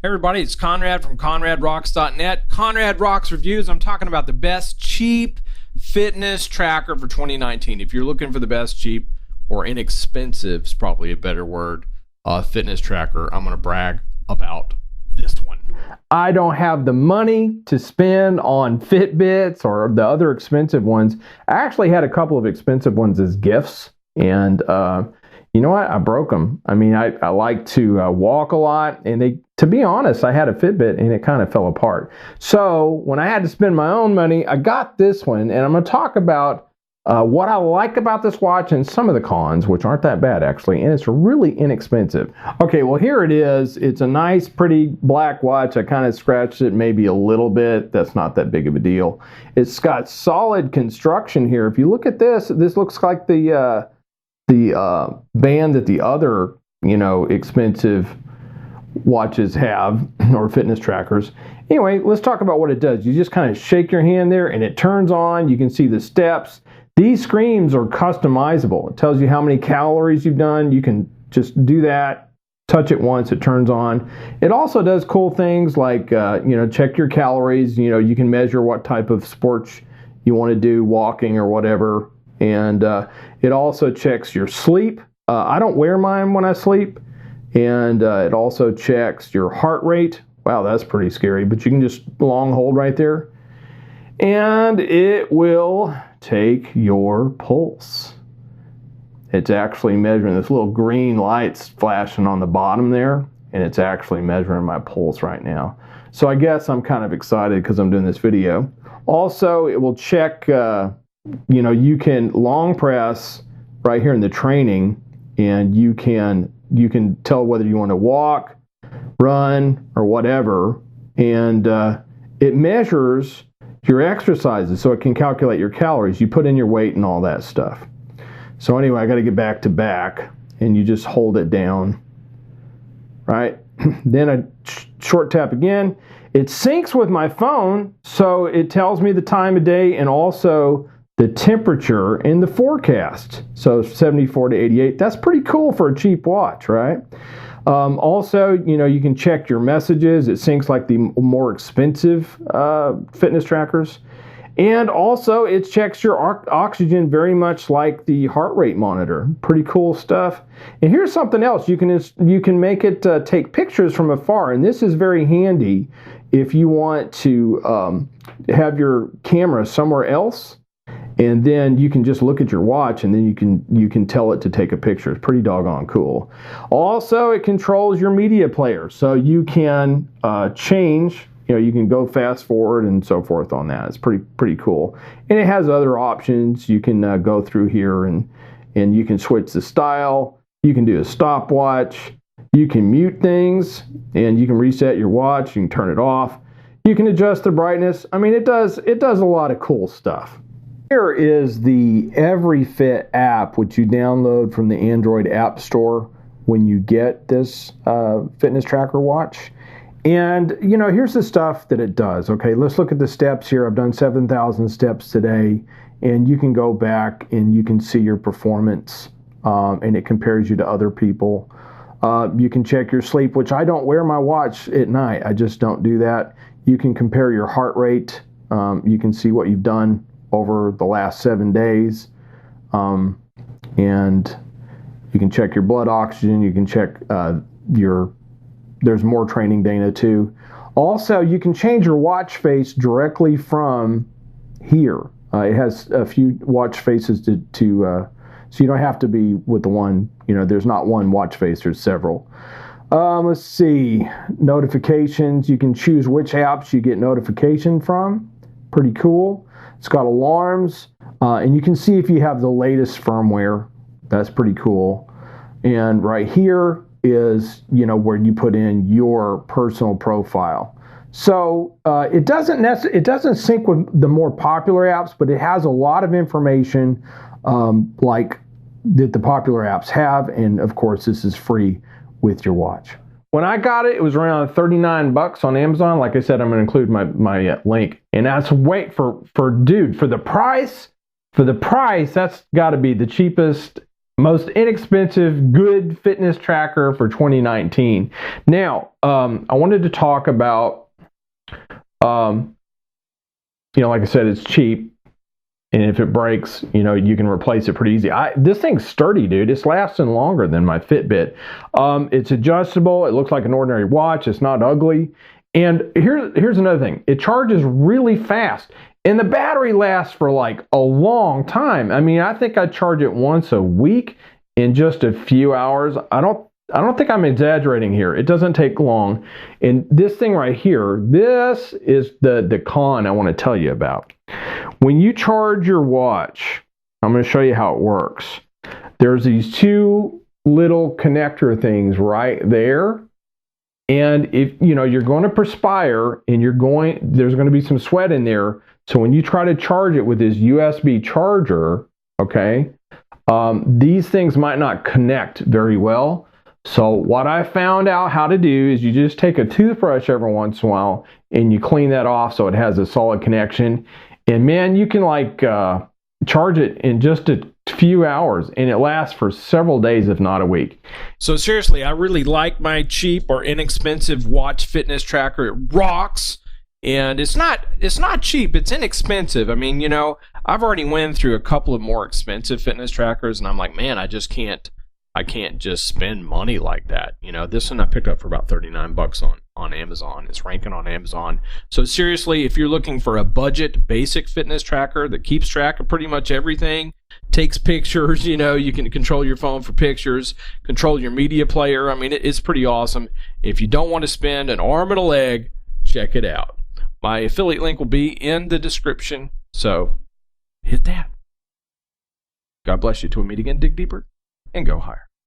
Hey everybody, it's Conrad from ConradRocks.net. Conrad Rocks Reviews. I'm talking about the best cheap fitness tracker for 2019. If you're looking for the best cheap or inexpensive, is probably a better word, fitness tracker, I'm going to brag about this one. I don't have the money to spend on Fitbits or the other expensive ones. I actually had a couple of expensive ones as gifts, and you know what? I broke them. I mean, I like to walk a lot, and to be honest, I had a Fitbit and it kind of fell apart. So when I had to spend my own money, I got this one, and I'm going to talk about what I like about this watch and some of the cons, which aren't that bad actually, and it's really inexpensive. Okay, well here it is. It's a nice, pretty black watch. I kind of scratched it maybe a little bit. That's not that big of a deal. It's got solid construction here. If you look at this, this looks like the band that the other, expensive watches have, or fitness trackers. Anyway, let's talk about what it does. You just kind of shake your hand there and it turns on. You can see the steps. These screens are customizable. It tells you how many calories you've done. You can just do that, touch it once, it turns on. It also does cool things like, check your calories. You can measure what type of sports you want to do, walking or whatever. And it also checks your sleep. I don't wear mine when I sleep. And it also checks your heart rate. Wow, that's pretty scary, but you can just long hold right there. And it will take your pulse. It's actually measuring, this little green light's flashing on the bottom there, and it's actually measuring my pulse right now. So I guess I'm kind of excited because I'm doing this video. Also, it will check, you can long press right here in the training, and you can tell whether you want to walk, run, or whatever, and it measures your exercises, so it can calculate your calories. You put in your weight and all that stuff. So anyway, I got to get back to back, and you just hold it down, right? Then I short tap again. It syncs with my phone, so it tells me the time of day and also the temperature and the forecast. So 74 to 88, that's pretty cool for a cheap watch, right? Also, you can check your messages. It syncs like the more expensive fitness trackers. And also, it checks your oxygen very much like the heart rate monitor. Pretty cool stuff. And here's something else. You can make it take pictures from afar, and this is very handy if you want to have your camera somewhere else. And then you can just look at your watch, and then you can tell it to take a picture. It's pretty doggone cool. Also, it controls your media player, so you can change. You can go fast forward and so forth on that. It's pretty cool. And it has other options. You can go through here and you can switch the style. You can do a stopwatch. You can mute things, and you can reset your watch. You can turn it off. You can adjust the brightness. I mean, it does a lot of cool stuff. Here is the EveryFit app, which you download from the Android App Store when you get this fitness tracker watch. And, here's the stuff that it does. Okay, let's look at the steps here. I've done 7,000 steps today, and you can go back and you can see your performance, and it compares you to other people. You can check your sleep, which I don't wear my watch at night. I just don't do that. You can compare your heart rate. You can see what you've done over the last 7 days, and you can check your blood oxygen. You can check there's more training data too. Also, you can change your watch face directly from here. It has a few watch faces so you don't have to be with the one, there's not one watch face, there's several. Let's see, notifications. You can choose which apps you get notification from. Pretty cool. It's got alarms, and you can see if you have the latest firmware. That's pretty cool. And right here is, where you put in your personal profile. So it doesn't sync with the more popular apps, but it has a lot of information like that the popular apps have, and of course this is free with your watch. When I got it, it was around $39 on Amazon. Like I said, I'm going to include my link. And that's for the price, that's got to be the cheapest most inexpensive, good fitness tracker for 2019. Now, I wanted to talk about, like I said, it's cheap. And if it breaks, you can replace it pretty easy. This thing's sturdy, dude. It's lasting longer than my Fitbit. It's adjustable. It looks like an ordinary watch. It's not ugly. And here's another thing. It charges really fast. And the battery lasts for like a long time. I mean, I think I charge it once a week in just a few hours. I don't think I'm exaggerating here. It doesn't take long. And this thing right here, this is the con I want to tell you about. When you charge your watch, I'm going to show you how it works. There's these two little connector things right there. And if you're going to perspire and there's going to be some sweat in there. So when you try to charge it with this USB charger, okay, these things might not connect very well. So what I found out how to do is you just take a toothbrush every once in a while and you clean that off so it has a solid connection. And man, you can charge it in just a few hours and it lasts for several days, if not a week. So seriously, I really like my cheap or inexpensive watch fitness tracker. It rocks. And it's not cheap, it's inexpensive. I mean, I've already went through a couple of more expensive fitness trackers and I'm like, man, I can't just spend money like that. This one I picked up for about $39 on Amazon. It's ranking on Amazon. So seriously, if you're looking for a budget basic fitness tracker that keeps track of pretty much everything, takes pictures, you can control your phone for pictures, control your media player. I mean, it's pretty awesome. If you don't want to spend an arm and a leg, check it out. My affiliate link will be in the description, so hit that. God bless you. Till we meet again, dig deeper and go higher.